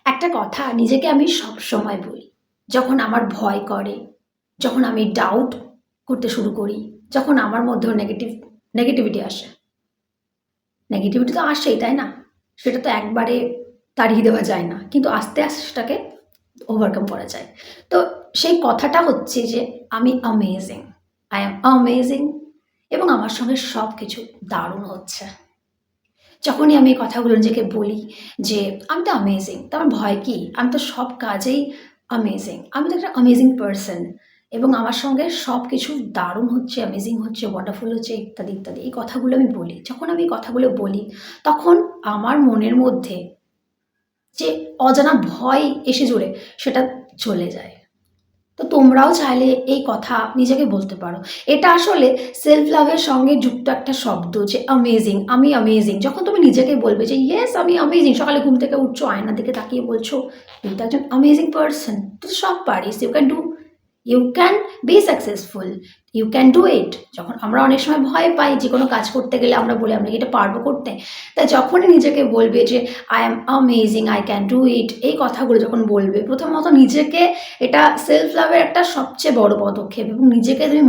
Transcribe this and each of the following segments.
একটা কথা নিজেকে আমি সবসময় বলি, যখন আমার ভয় করে, যখন আমি ডাউট করতে শুরু করি, যখন আমার মধ্যেও নেগেটিভিটি আসে। নেগেটিভিটি তো আসেই, তাই না? সেটা তো একবারে তাড়িয়ে দেওয়া যায় না। কিন্তু আস্তে, আস্তে সেটাকে ওভারকাম করা যায়। তো সেই কথাটা হচ্ছে যে আমি অ্যামেজিং। আই অ্যাম অ্যামেজিং এবং আমার সঙ্গে সবকিছু দারুণ হচ্ছে। যখনই আমি এই কথাগুলো নিজেকে বলি যে আমি তো অ্যামেজিং, তো আমার ভয় কি? আমি তো সব কাজেই অ্যামেজিং। আমি তো একটা অ্যামেজিং পারসন এবং আমার সঙ্গে সবকিছু দারুণ হচ্ছে, অ্যামেজিং হচ্ছে, ওয়ান্ডারফুল হচ্ছে ইত্যাদি, ইত্যাদি। এই কথাগুলো আমি বলি। যখন আমি এই কথাগুলো বলি তখন আমার মনের মধ্যে যে অজানা ভয় এসে জুড়ে সেটা চলে যায়। তো তোমরাও চাইলে এই কথা নিজেকে বলতে পারো। এটা আসলে সেলফ লাভের সঙ্গে যুক্ত একটা শব্দ যে অ্যামেজিং, আমি অ্যামেজিং। যখন তুমি নিজেকে বলবে যে ইয়েস আমি অ্যামেজিং, সকালে ঘুম থেকে উঠছো, আয়নার দিকে তাকিয়ে বলছো তুই তো একজন অ্যামেজিং পারসন, তুই তো সব পারিস, you can be successful, you can do it. যখন আমরা অনেক সময় ভয় পাই যে কোনো কাজ করতে গেলে আমরা বলি আমরা কি এটা পারবো করতে, তাই যখনই নিজেকে বলবে যে I am amazing, I can do ইট, এই কথাগুলো যখন বলবে প্রথমত নিজেকে, এটা সেলফ লাভের একটা সবচেয়ে বড় পদক্ষেপ এবং নিজেকে তুমি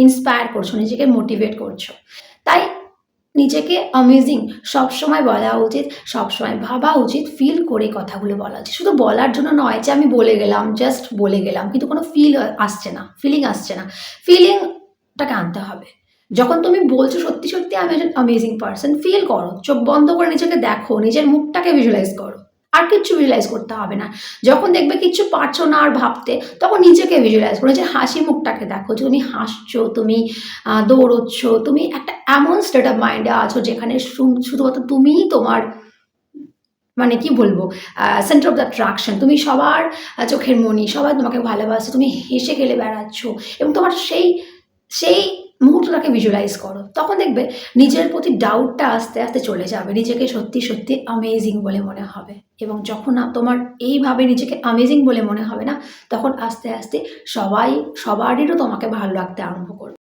ইন্সপায়ার করছো, নিজেকে মোটিভেট করছো। তাই নিজেকে অ্যামেজিং সবসময় বলা উচিত, সবসময় ভাবা উচিত, ফিল করে কথাগুলো বলা উচিত। শুধু বলার জন্য নয় যে আমি বলে গেলাম, জাস্ট বলে গেলাম, কিন্তু কোনো আসছে না, ফিলিং আসছে না। ফিলিংটাকে আনতে হবে। যখন তুমি বলছো সত্যি, সত্যি আমি একজন অ্যামেজিং পারসন, ফিল করো। চোখ বন্ধ করে নিজেকে দেখো, নিজের মুখটাকে ভিজুয়ালাইজ করো। আর কিচ্ছু ভিজুয়ালাইজ করতে হবে না। যখন দেখবে কিচ্ছু পারছো না আর ভাবতে, তখন নিজেকে ভিজুয়ালাইজ করো, নিজের হাসি মুখটাকে দেখো যে তুমি হাসছো, তুমি দৌড়চ্ছ, তুমি একটা এমন স্টেট অফ মাইন্ডে আছো যেখানে শুধুমাত্র তুমিই তোমার, মানে কি বলবো, সেন্টার অফ দ্য অ্যাট্রাকশন। তুমি সবার চোখের মণি, সবাই তোমাকে ভালোবাসছে, তুমি হেসে খেলে বেড়াচ্ছ এবং তোমার সেই মুহূর্তটাকে ভিজুয়ালাইজ করো। তখন দেখবে নিজের প্রতি ডাউটটা আস্তে আস্তে চলে যাবে, নিজেকে সত্যি সত্যি অ্যামেজিং বলে মনে হবে। এবং যখন তোমার এইভাবে নিজেকে অ্যামেজিং বলে মনে হবে না, তখন আস্তে আস্তে সবারই তোমাকে ভালো লাগতে আরম্ভ করবে।